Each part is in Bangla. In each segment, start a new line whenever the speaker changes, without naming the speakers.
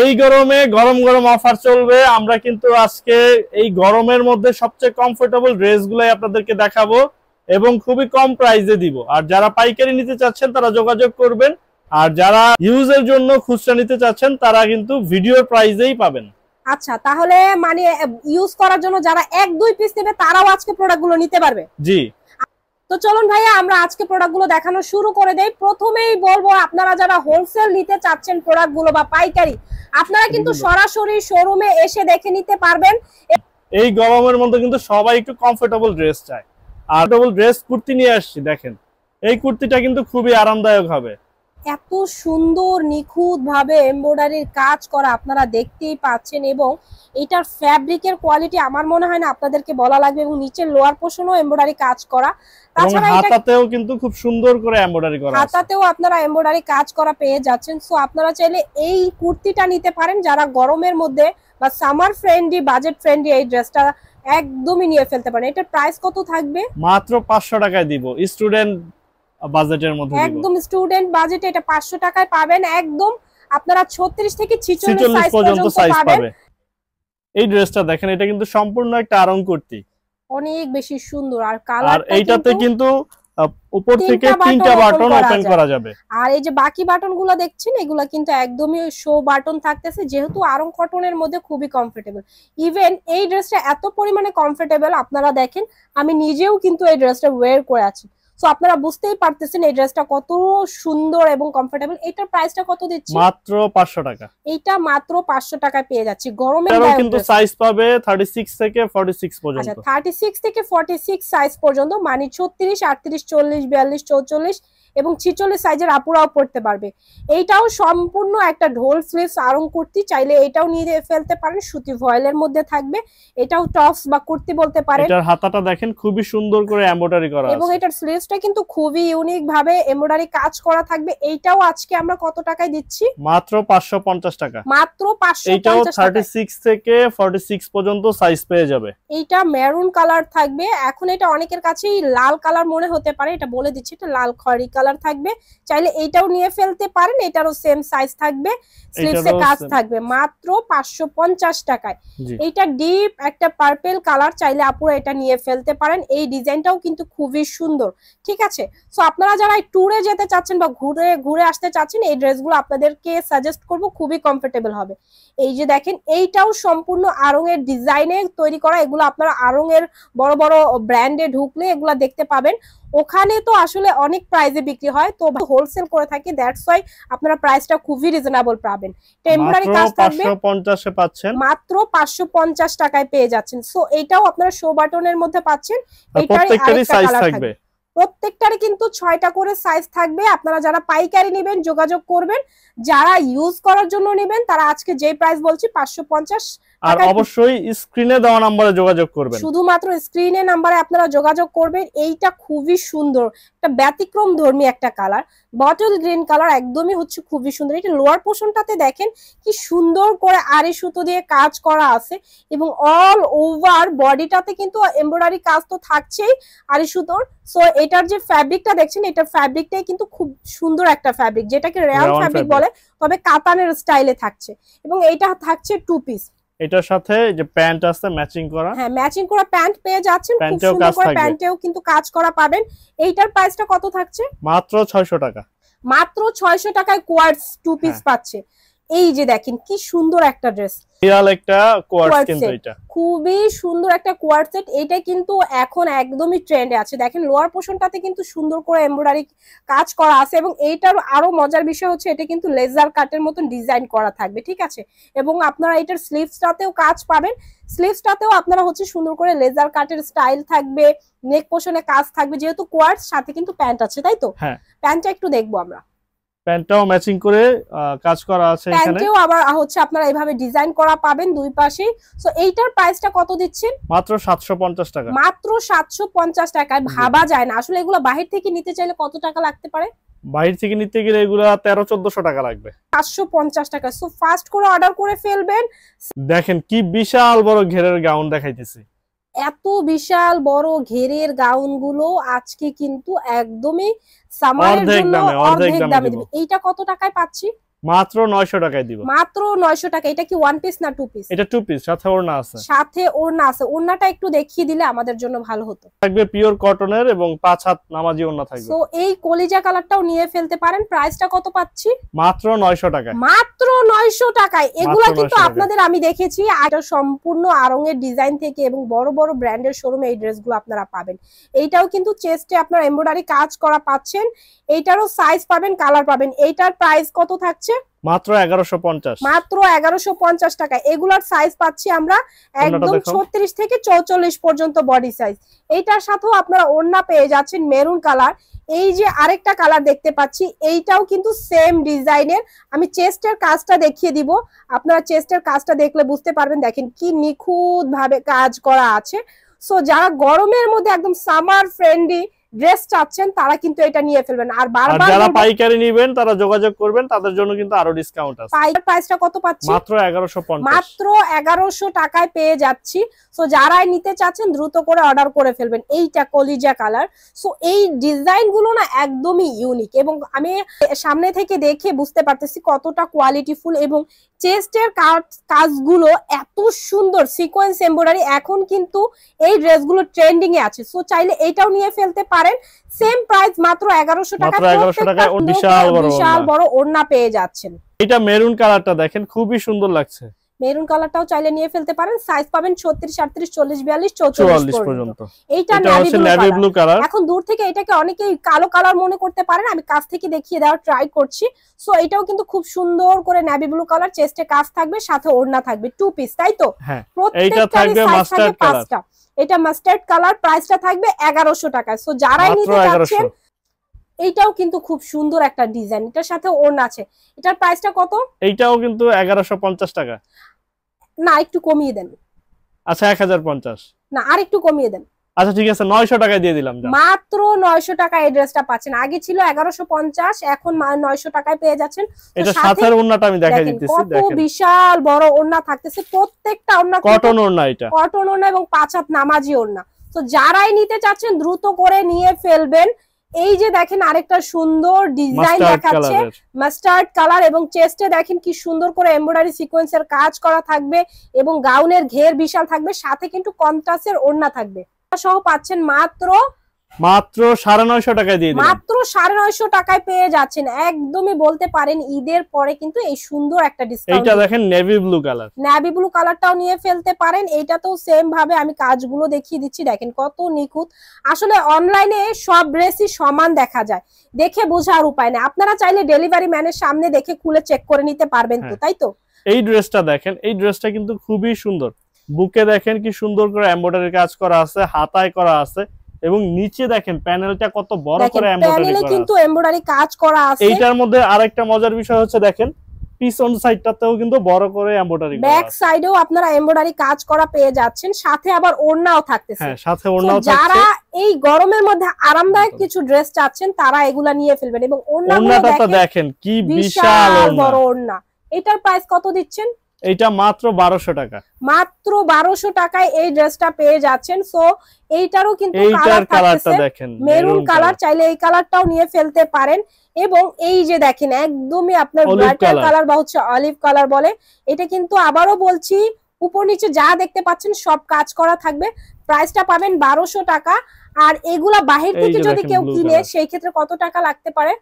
এই গরমে গরম গরম অফার চলবে। আমরা কিন্তু আজকে এই গরমের মধ্যে সবচেয়ে কমফোর্টেবল ড্রেসগুলাই আপনাদেরকে দেখাবো এবং খুবই কম প্রাইসে দিব। আর যারা পাইকারি নিতে চাচ্ছেন তারা যোগাযোগ করবেন, আর যারা ইউজের জন্য খুচরা নিতে চাচ্ছেন তারা কিন্তু ভিডিওর প্রাইসেই পাবেন।
আচ্ছা, তাহলে মানে ইউজ করার জন্য যারা 1-2 পিস নেবে তারাও আজকে প্রোডাক্টগুলো নিতে পারবে।
জি,
তো চলুন ভাইয়া আমরা আজকে প্রোডাক্টগুলো দেখানো শুরু করে দেই। প্রথমেই বলবো, আপনারা যারা হোলসেল নিতে চাচ্ছেন প্রোডাক্টগুলো বা পাইকারি, আপনারা কিন্তু সরাসরি শোরুমে এসে দেখে নিতে পারবেন।
এই গরমের মধ্যে কিন্তু সবাই একটু কমফোর্টেবল ড্রেস চায়, আর কমফোর্টেবল ড্রেস কুর্তি নিয়ে আসছি। দেখেন এই কুর্তিটা কিন্তু খুবই আরামদায়ক হবে।
এত সুন্দর নিখুঁত ভাবে এমব্রয়ডারির কাজ করা আপনারা দেখতেই পাচ্ছেন, এবং এটার ফ্যাব্রিকের কোয়ালিটি আমার মনে হয় না আপনাদেরকে বলা লাগবে, এবং নিচের লোয়ার পোর্শনও এমব্রয়ডারি কাজ করা। তাছাড়া
হাতাতেও কিন্তু খুব সুন্দর করে এমব্রয়ডারি করা আছে,
হাতাতেও আপনারা এমব্রয়ডারি কাজ করা পেয়ে যাচ্ছেন। সো আপনারা চাইলে এই কুর্তিটা নিতে পারেন যারা গরমের মধ্যে বা সামার ফ্রেন্ডলি, বাজেট ফ্রেন্ডলি এই ড্রেসটা একদমই নিয়ে ফেলতে পারেন। এটার প্রাইস কত থাকবে?
মাত্র 500 টাকায় দিব। স্টুডেন্ট বাজেটের মধ্যে দিব,
একদম স্টুডেন্ট বাজেটে এটা 500 টাকায় পাবেন। একদম আপনারা 36 থেকে 46 সাইজ পর্যন্ত পাবেন।
এই ড্রেসটা দেখেন, এটা কিন্তু সম্পূর্ণ একটা আরং কুর্তি,
অনেক বেশি সুন্দর। আর কালারটা
এইটাতে কিন্তু উপর থেকে 3টা বাটন ওপেন করা যাবে।
আর এই যে বাকি বাটনগুলো দেখছেন, এগুলো কিন্তু একদমই শো বাটন থাকতেছে, যেহেতু আরং কটনের মধ্যে খুবই কমফোর্টেবল। ইভেন এই ড্রেসটা এত পরিমাণে কমফোর্টেবল, আপনারা দেখেন আমি নিজেও কিন্তু এই ড্রেসটা ওয়্যার করে আছি। সো আপনারা বুঝতেই পারতেছেন এই ড্রেসটা কত সুন্দর এবং কমফোর্টেবল। এটার প্রাইসটা কত দিচ্ছি?
মাত্র 500 টাকা।
এইটা মাত্র 500 টাকায় পেয়ে যাচ্ছি। গরমে
কিন্তু সাইজ পাবে 36 থেকে 46 পর্যন্ত।
আচ্ছা, 36 থেকে 46 সাইজ পর্যন্ত, মানে 36, 38, 40, 42, 44 এবং 46 সাইজের আপুরাও পড়তে পারবে। এইটাও সম্পূর্ণ একটা ঢোল স্লিভস আরং কুর্তি, চাইলে এটাও নিয়ে ফেলতে পারেন। সুতি ভয়েলের মধ্যে থাকবে, এটাও টপস বা কুর্তি বলতে পারেন।
এটার হাতাটা দেখেন খুবই সুন্দর করে এমব্রয়ডারি করা আছে,
এবং এটার স্লিভসটা কিন্তু খুবই ইউনিক ভাবে এমব্রয়ডারি কাজ করা থাকবে। এইটাও আজকে আমরা কত টাকায় দিচ্ছি?
মাত্র 550 টাকা।
মাত্র 550 টাকা।
এটাও 36 থেকে 46 পর্যন্ত সাইজ পেয়ে যাবে।
এইটা মেরুন কালার থাকবে। এখন এটা অনেকের কাছেই লাল কালার মনে হতে পারে, এটা বলে দিচ্ছি, এটা লাল খয়েরি কালার থাকবে। চাইলে এইটাও নিয়ে ফেলতে পারেন। এটারও সেম সাইজ থাকবে, স্লিভসে কাজ থাকবে। মাত্র 550 টাকায়। এইটা ডিপ একটা পার্পল কালার, চাইলে আপুরা এটা নিয়ে ফেলতে পারেন। এই ডিজাইনটাও কিন্তু খুবই সুন্দর, ঠিক আছে? সো আপনারা যারা ট্যুরে যেতে চাচ্ছেন বা ঘুরে আসতে চাচ্ছেন, এই ড্রেসগুলো আপনাদেরকে সাজেস্ট করব, খুবই কমফোর্টেবল হবে। এই যে দেখেন, এইটাও সম্পূর্ণ আরং এর ডিজাইনে তৈরি করা। এগুলো আপনারা আরং এর বড় বড় ব্র্যান্ডে ঢুকলে এগুলা দেখতে পাবেন। ওখানে তো আসলে অনেক প্রাইসে বিক্রি হয়, তো হোলসেল করে থাকি, দ্যাটস ওয়াই আপনারা প্রাইসটা খুবই রিজনেবল পাবেন। টেম্পোরারি কাজ থাকবে,
550 এ পাচ্ছেন,
মাত্র 550 টাকায় পেয়ে যাচ্ছেন। সো এটাও আপনারা শো বাটনের মধ্যে পাচ্ছেন।
প্রত্যেকটারই সাইজ থাকবে,
প্রত্যেকটারই কিন্তু 6টা করে সাইজ থাকবে। আপনারা যারা পাইকারি নেবেন যোগাযোগ করবেন, যারা ইউজ করার জন্য নেবেন তারা আজকে যে প্রাইস বলছি 550,
আর অবশ্যই স্ক্রিনে দেওয়া নম্বরে যোগাযোগ করবেন।
শুধুমাত্র স্ক্রিনে নম্বরে আপনারা যোগাযোগ করবেন। এইটা খুবই সুন্দর, একটা ব্যতিক্রম ধর্মী একটা কালার, বটল গ্রিন কালার, একদমই হচ্ছে খুবই সুন্দর। এটা লোয়ার পোর্শনটাতে দেখেন কি সুন্দর করে আড়ি সুতো দিয়ে কাজ করা আছে, এবং অল ওভার বডিটাতে কিন্তু এমব্রয়ডারি কাজ তো থাকছেই আড়ি সুতোর। সো এটার যে ফ্যাব্রিকটা দেখছেন, এটার ফ্যাব্রিকটাই কিন্তু খুব সুন্দর একটা ফ্যাব্রিক, যেটাকে রেয়ান ফ্যাব্রিক বলে, তবে কাতানের স্টাইলে থাকছে। এবং এইটা থাকছে 2 পিস।
এটার সাথে যে প্যান্ট আছে ম্যাচিং করা,
হ্যাঁ ম্যাচিং করা প্যান্ট পেয়ে যাচ্ছেন, খুব সুন্দর করে প্যান্টেও কিন্তু কাজ করা পাবেন। এইটার প্রাইসটা কত থাকছে?
মাত্র 600 টাকা।
মাত্র 600 টাকায় কোয়ার্টস 2 পিস পাচ্ছে। এই যে দেখেন কি সুন্দর একটা ড্রেস,
রিয়াল একটা কোয়ার্টস, কিন্তু এটা
খুবই সুন্দর একটা কোয়ার্ট সেট। এটা কিন্তু এখন একদমই ট্রেন্ডে আছে। দেখেন লোয়ার পোর্শনটাতে কিন্তু সুন্দর করে এমব্রয়ডারি কাজ করা আছে, এবং এইটার আরো মজার বিষয় হচ্ছে এটা কিন্তু লেজার কাটের মতন ডিজাইন করা থাকবে, ঠিক আছে? এবং আপনারা এটার স্লিভসটাতেও কাজ পাবেন। স্লিভসটাতেও আপনারা হচ্ছে সুন্দর করে লেজার কাটের স্টাইল থাকবে, নেক পোর্শনে কাজ থাকবে, যেহেতু কোয়ার্টস সাথে কিন্তু প্যান্ট আছে, তাই তো?
হ্যাঁ,
প্যান্টটা একটু দেখবো আমরা।
প্যান্টটাও ম্যাচিং করে কাজ করা আছে, এখানে
প্যান্টেও আবার হচ্ছে আপনারা এইভাবে ডিজাইন করা পাবেন দুই পাশে। সো এইটার প্রাইসটা কত দিচ্ছেন?
মাত্র 750 টাকা।
মাত্র 750 টাকায়। ভাবা যায় না আসলে এগুলো বাহির থেকে নিতে চাইলে কত টাকা লাগতে পারে।
বাহির থেকে নিতে গেলে এগুলা 1300-1400 টাকা লাগবে।
550 টাকা। সো ফাস্ট করে অর্ডার করে ফেলবেন।
দেখেন কি বিশাল বড় ঘেরের গাউন দেখাইতেছি।
এত বিশাল বড় ঘেরের গাউন গুলো আজকে কিন্তু একদমই সামারের জন্য অর্ধেক দামে দিবে। এইটা কত টাকায় পাচ্ছি?
মাত্র 900 টাকায় দিব,
মাত্র 900 টাকা। এটা কি ওয়ান পিস না টু পিস?
এটা টু পিস, সাথে ওড়না আছে।
সাথে ওড়না আছে, ওড়নাটা একটু দেখিয়ে দিলে আমাদের জন্য ভালো হতো।
থাকবে পিওর কটনের এবং 5 হাত নামাজি ওড়না থাকবে।
সো এই কলিজা কালারটাও নিয়ে ফেলতে পারেন। প্রাইসটা কত পাচ্ছি?
মাত্র 900 টাকায়।
মাত্র 900 টাকায়। এগুলা কিন্তু আপনাদের আমি দেখেছি, এটা সম্পূর্ণ আড়ং-এর ডিজাইন থেকে এবং বড় বড় ব্র্যান্ডের শোরুমে এই ড্রেসগুলো আপনারা পাবেন। এইটাও কিন্তু চেস্টে আপনারা এমব্রয়ডারি কাজ করা পাচ্ছেন। এইটারও সাইজ পাবেন, কালার পাবেন। এইটার প্রাইস কত থাকছে?
মাত্র 1150।
মাত্র 1150 টাকা। এগুলার সাইজ পাচ্ছি আমরা একদম 36 থেকে 44 পর্যন্ত বডি সাইজ। এইটার সাথেও আপনারা ওড়না পেয়ে যাচ্ছেন মেরুন কালার। এই যে আরেকটা কালার দেখতে পাচ্ছি, এইটাও কিন্তু সেম ডিজাইনের। আমি চেস্টের কাজটা দেখিয়ে দিব, আপনারা চেস্টের কাজটা দেখলে বুঝতে পারবেন। দেখেন কি নিখুঁত ভাবে কাজ করা আছে। সো যারা গরমের মধ্যে একদম সামার ফ্রেন্ডলি ড্রেস চাচ্ছেন তারা কিন্তু এটা নিয়ে ফেলবেন। আর বারবার
যারা পাইকারি নেবেন তারা যোগাযোগ করবেন, তাদের জন্য কিন্তু আরো ডিসকাউন্ট আছে।
পাইকারি প্রাইসটা কত পাচ্ছি?
মাত্র 1150।
মাত্র 1100 টাকায় পেয়ে যাচ্ছি। সো যারাই নিতে চাচ্ছেন দ্রুত করে অর্ডার করে ফেলবেন। এইটা কলিজা কালার। সো এই ডিজাইন গুলো না একদমই ইউনিক এবং আমি সামনে থেকে দেখে বুঝতে পারতেছি কতটা কোয়ালিটিফুল এবং চেস্টের কাজগুলো এত সুন্দর সিকোয়েন্স এমব্রয়ডারি। এখন কিন্তু এই ড্রেসগুলো ট্রেন্ডিং এ আছে। সো চাইলে এটাও নিয়ে ফেলতে পারেন। সেম প্রাইস মাত্র 1100 টাকা। বিশাল বড় ওড়না পেয়ে যাচ্ছেন।
এটা মেরুন কালারটা দেখেন খুবই সুন্দর লাগছে।
মেরুন কালারটাও চাইলে নিয়ে ফেলতে পারেন। সাইজ পাবেন 36, 38, 40, 42, 44 পর্যন্ত। এইটা নেভি ব্লু কালার। এখন দূর থেকে এটাকে অনেকেই কালো কালার মনে করতে পারেন, আমি কাছ থেকে দেখিয়ে দেওয়ার ট্রাই করছি। সো এটাও কিন্তু খুব সুন্দর করে নেভি ব্লু কালার, চেস্টে কাজ থাকবে, সাথে ওড়না থাকবে। টু পিস, তাই তো?
হ্যাঁ, এইটা থাকবে মাস্টার্ড কালার।
এটা মাস্টার্ড কালার। প্রাইসটা থাকবে 1100 টাকা। সো যারাই নিতে চাচ্ছেন, এইটাও কিন্তু খুব সুন্দর একটা ডিজাইন, এটার সাথে ওড়না আছে। এটার প্রাইসটা কত?
এইটাও কিন্তু 1150 টাকা।
না, একটু কমিয়ে দেন।
আচ্ছা 1050।
না, আর একটু কমিয়ে দেন।
আচ্ছা ঠিক আছে, 900 টাকায় দিয়ে দিলাম।
মাত্র 900 টাকা এই ড্রেসটা পাচ্ছেন। আগে ছিল 1150, এখন 900 টাকায় পেয়ে যাচ্ছেন।
এটা সাথের ওড়নাটা আমি দেখাই দিতেছি।
দেখেন কত বিশাল বড় ওড়না থাকতেছে। প্রত্যেকটা ওড়না
কটন ওড়না, এটা
কটন ওড়না এবং 5 হাত নামাজি ওড়না। তো যারাই নিতে চাচ্ছেন দ্রুত করে নিয়ে ফেলবেন। এই যে দেখেন আরেকটা সুন্দর ডিজাইন দেখাচ্ছে, মাস্টার্ড কালার এবং চেস্টে দেখেন কি সুন্দর করে এমব্রয়ডারি সিকোয়েন্সের কাজ করা থাকবে এবং গাউনের ঘের বিশাল থাকবে, সাথে কিন্তু কন্ট্রাস্টের ওড়না থাকবে সহ পাচ্ছেন মাত্র
950 টাকায় দিয়ে দিলাম।
মাত্র 950 টাকায় পেয়ে যাচ্ছেন। একদমই বলতে পারেন ঈদের পরে কিন্তু এই সুন্দর একটা ডিসকাউন্ট।
এইটা দেখেন navy blue colour.
Navy blue কালারটাও নিয়ে ফেলতে পারেন। এইটাতেও সেম ভাবে আমি কাজগুলো দেখিয়ে দিচ্ছি। দেখেন কত নিখুঁত। আসলে অনলাইনে সব ড্রেসই সমান দেখা যায়, দেখে বোঝার উপায় নেই। আপনারা চাইলে ডেলিভারি ম্যানের সামনে দেখে খুলে চেক করে নিতে পারবেন তো, তাই তো?
এই ড্রেসটা দেখেন, এই ড্রেসটা কিন্তু খুবই সুন্দর। বুকে দেখেন কি সুন্দর করে এমব্রয়ডারি কাজ করা আছে, হাতায় করা আছে এবং নিচে দেখেন প্যানেলটা কত বড় করে
এমব্রয়ডারি কাজ করা আছে।
এইটার মধ্যে আরেকটা মজার বিষয় হচ্ছে দেখেন পিছন সাইডটাতেও কিন্তু বড় করে এমব্রয়ডারি,
ব্যাক সাইডেও আপনারা এমব্রয়ডারি কাজ করা পেয়ে যাচ্ছেন, সাথে আবার ওড়নাও থাকতেছে।
হ্যাঁ, সাথে ওড়নাও থাকছে।
যারা এই গরমের মধ্যে আরামদায়ক কিছু ড্রেস চাচ্ছেন তারা এগুলা নিয়ে ফেলবেন। এবং
ওড়নাটা দেখেন কি বিশাল
বড় ওড়না। এটার প্রাইস কত দিচ্ছেন?
এইটা মাত্র 1200 টাকা।
মাত্র 1200 টাকায় এই ড্রেসটা পেয়ে যাচ্ছেন। সো এইটারও কিন্তু
কালারটা দেখেন
মেরুন কালার, চাইলে এই কালারটাও নিয়ে ফেলতে পারেন। এবং এই যে দেখেন একদমই আপনার ব্রাইটার কালার বা হচ্ছে অলিভ কালার বলে, এটা কিন্তু আবারও বলছি উপর নিচে যা দেখতে পাচ্ছেন সব কাজ করা থাকবে। প্রাইসটা পাবেন 1200 টাকা। আর এগুলা বাহির থেকে যদি কেউ কিনে সেই ক্ষেত্রে কত টাকা লাগতে পারে?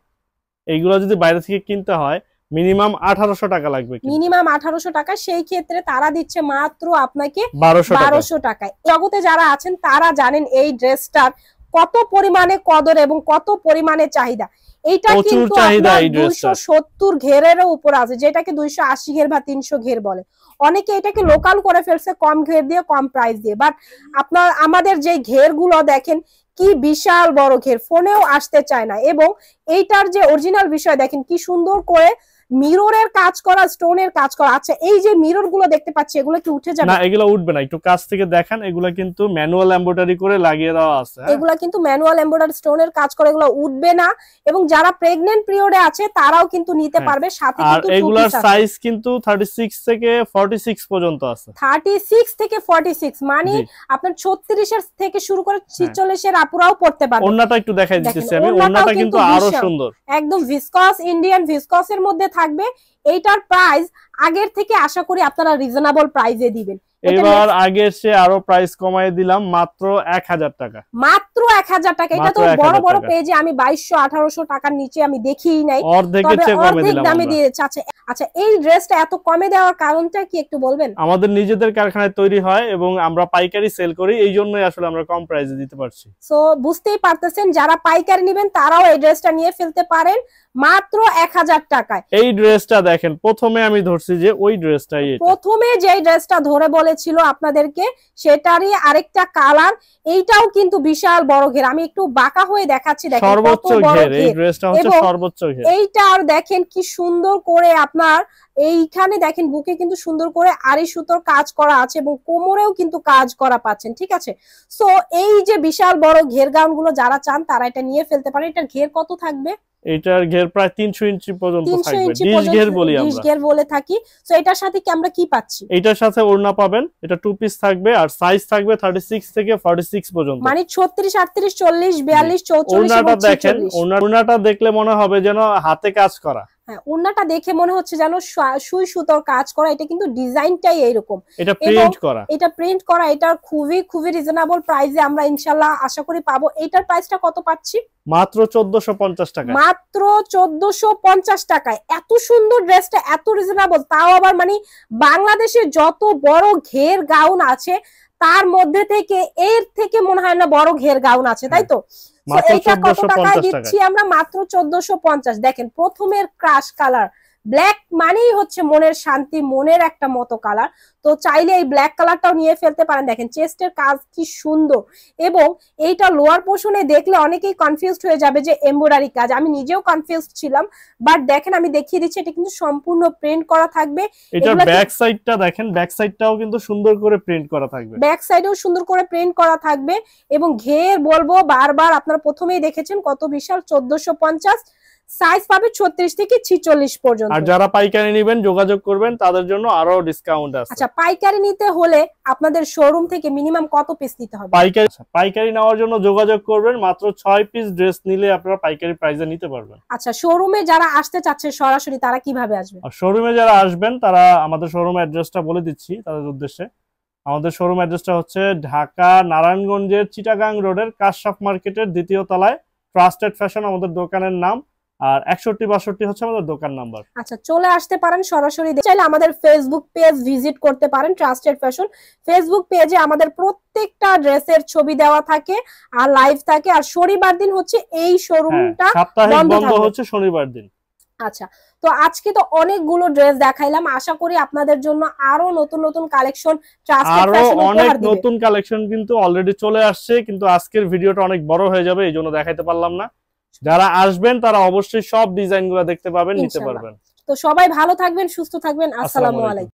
এইগুলা যদি বাইরে থেকে কিনতে হয় মিনিমাম 1800 টাকা লাগবে।
মিনিমাম 1800 টাকা। সেই ক্ষেত্রে তারা দিচ্ছে মাত্র আপনাকে 1200 টাকায়। জগতে যারা আছেন তারা জানেন এই ড্রেসটার কত পরিমাণে কদর এবং কত পরিমাণে চাহিদা। এইটা কিন্তু 270 ঘেরেরও উপর আছে, যেটাকে 280 ঘের বা 300 ঘের বলে। অনেকে এটাকে লোকাল করে ফেলছে কম ঘের দিয়ে, কম প্রাইস দিয়ে। বাট আপনার আমাদের যে ঘেরগুলো দেখেন কি বিশাল বড় ঘের, ফোনেও আসতে চায় না। এবং এইটার যে অরিজিনাল বিষয় দেখেন কি সুন্দর করে মিররের কাজ করা, স্টোনের কাজ করা। আচ্ছা, এই যে মিরর গুলো দেখতে পাচ্ছি এগুলো কি উঠে যাবে?
না, এগুলো উঠবে না। একটু কাছ থেকে দেখেন, এগুলো কিন্তু ম্যানুয়াল এমব্রয়ডারি করে লাগিয়ে দেওয়া আছে।
এগুলো কিন্তু ম্যানুয়াল এমব্রয়ডারি স্টোনের কাজ করে, এগুলো উঠবে না। এবং যারা প্রেগন্যান্ট পিরিয়ডে আছে তারাও কিন্তু নিতে পারবে। সাথে কিন্তু
এগুলোর সাইজ কিন্তু 36 থেকে 46 পর্যন্ত আছে।
36 থেকে 46 মানে আপনার 36 এর থেকে শুরু করে 46 এর আপুরাও পড়তে পারবে।
ওন্নাটা একটু দেখাই দিতেছি আমি। ওন্নাটা কিন্তু আরো সুন্দর,
একদম ভিসকস, ইন্ডিয়ান ভিসকস এর মধ্যে থাকবে। এইটার প্রাইস আগের থেকে আশা করি আপনারা রিজনেবল প্রাইসে দিবেন।
এবার আগের সে আরো প্রাইস কমায় দিলাম মাত্র 1000 টাকা,
মাত্র 1000 টাকা। এটা তো বড় বড় পেজে আমি 2200 1800 টাকার নিচে আমি দেখিই নাই,
অর্ধেকের চেয়ে কমে দিলাম
দামে দিয়েছে। আচ্ছা এই ড্রেসটা এত কমে দেওয়ার কারণটা কি একটু বলবেন?
আমাদের নিজেদের কারখানায় তৈরি হয় এবং আমরা পাইকারি সেল করি, এই জন্যই আসলে আমরা কম প্রাইসে দিতে পারছি।
সো বুঝতেই পারতেছেন যারা পাইকারি নেবেন তারাও এই ড্রেসটা নিয়ে ফেলতে পারেন মাত্র 1000 টাকায়।
এই ড্রেসটা দেখেন, প্রথমে আমি ধরছি যে ওই ড্রেসটাই,
প্রথমে যে ড্রেসটা ধরে বলেছিল আপনাদেরকে সেটারই আরেকটা কালার। এইটাও কিন্তু বিশাল বড় ঘের, আমি একটু বাঁকা হয়ে দেখাচ্ছি, দেখেন
সর্বোচ্চ ঘের। এই ড্রেসটা হচ্ছে সর্বোচ্চ ঘের।
এইটা আর দেখেন কি সুন্দর করে আপনার এইখানে দেখেন বুকে কিন্তু সুন্দর করে আড়ি সুতোর কাজ করা আছে এবং কোমরেও কিন্তু কাজ করা পাচ্ছেন, ঠিক আছে। সো এই যে বিশাল বড় ঘের গাউন গুলো যারা চান তারা এটা নিয়ে ফেলতে পারেন। এটার ঘের কত থাকবে?
এটার ঘের প্রায় 300 ইঞ্চি পর্যন্ত থাকবে, ডিশ ঘের বলি আমরা,
ডিশ ঘের বলে থাকি। সো এটার সাথে কি আমরা কি পাচ্ছি?
এটার সাথে ওড়না পাবেন, এটা 2 পিস থাকবে আর সাইজ থাকবে 36 থেকে 46 পর্যন্ত,
মানে 36 38 40 42 44।
ওড়নাটা দেখেন, ওড়নাটা দেখলে মনে হবে যেন হাতে কাজ করা।
হ্যাঁ, ওড়নাটা দেখে মনে হচ্ছে যেন সুই সুতোর কাজ করা। এটা কিন্তু ডিজাইনটাই এইরকম,
এটা প্রিন্ট করা,
এটা খুবই খুবই রিজনেবল প্রাইসে আমরা ইনশাআল্লাহ আশা করি পাবো। এটার প্রাইসটা কত পাচ্ছি?
মাত্র 1450 টাকা,
মাত্র 1450 টাকায়। এত সুন্দর ড্রেসটা এত রিজনেবল, তাও আবার মানে বাংলাদেশে যত বড় ঘের গাউন আছে তার মধ্যে থেকে এর থেকে মনে হয় না বড় ঘের গাউন আছে, তাই তো? এইটা কত টাকায় দিচ্ছি আমরা? মাত্র 1450। দেখেন প্রথমের ক্রাশ কালার ব্ল্যাক মানেই হচ্ছে মনের শান্তি, মনের একটা মতো কালার। তো চাইলে এই ব্ল্যাক কালারটাও নিয়ে ফেলতে পারেন। দেখেন চেস্টের কাজ কি সুন্দর, এবং এইটা লোয়ার পোর্শনে দেখলে অনেকেই কনফিউজড হয়ে যাবে যে এমব্রয়ডারি কাজ। আমি নিজেও কনফিউজড ছিলাম, বাট দেখেন আমি দেখিয়ে দিচ্ছি এটা কিন্তু সম্পূর্ণ প্রিন্ট করা থাকবে।
এটা ব্যাক সাইডটা দেখেন, ব্যাক সাইডটাও কিন্তু সুন্দর করে প্রিন্ট করা থাকবে,
ব্যাক সাইডেও সুন্দর করে প্রিন্ট করা থাকবে। এবং ঘের বলবো বারবার, আপনারা প্রথমেই দেখেছেন কত বিশাল, 1450। সাইজ পাবে 36 থেকে 46 পর্যন্ত।
আর যারা পাইকারি নেবেন যোগাযোগ করবেন, তাদের জন্য আরো ডিসকাউন্ট আছে।
আচ্ছা পাইকারি নিতে হলে আপনাদের শোরুম থেকে মিনিমাম কত পিস নিতে হবে?
পাইকারি নেওয়ার জন্য যোগাযোগ করবেন, মাত্র 6 পিস ড্রেস নিলে আপনারা পাইকারি প্রাইসে নিতে পারবেন।
আচ্ছা শোরুমে যারা আসতে চাচ্ছে সরাসরি তারা কিভাবে আসবে?
আর শোরুমে যারা আসবেন তারা আমাদের শোরুম অ্যাড্রেসটা বলে দিচ্ছি তাদের উদ্দেশ্যে। আমাদের শোরুম অ্যাড্রেসটা হচ্ছে ঢাকা নারায়ণগঞ্জের চিটাগাং রোডের কাশসাফ মার্কেটের 2য় তলায় ট্রাস্টেড ফ্যাশন আমাদের দোকানের নাম, আর 6162 হচ্ছে আমাদের দোকান নাম্বার।
আচ্ছা চলে আসতে পারেন সরাসরি, চাইলে আমাদের ফেসবুক পেজ ভিজিট করতে পারেন ট্রাস্টেড ফ্যাশন। ফেসবুক পেজে আমাদের প্রত্যেকটা ড্রেসের ছবি দেওয়া থাকে আর লাইভ থাকে। আর শনিবার দিন হচ্ছে এই শোরুমটা
সাপ্তাহিক বন্ধ হচ্ছে শনিবার দিন।
আচ্ছা তো আজকে তো অনেকগুলো ড্রেস দেখাইলাম, আশা করি আপনাদের জন্য আরো নতুন নতুন কালেকশন ট্রাস্টেড ফ্যাশন
অনেক নতুন কালেকশন কিন্তু অলরেডি চলে আসছে, কিন্তু আজকের ভিডিওটা অনেক বড় হয়ে যাবে, এই জন্য দেখাইতে পারলাম না। যারা আসবেন তারা অবশ্যই সব ডিজাইনগুলো দেখতে পাবেন, নিতে পারবেন।
তো সবাই ভালো থাকবেন, সুস্থ থাকবেন। আসসালামু আলাইকুম।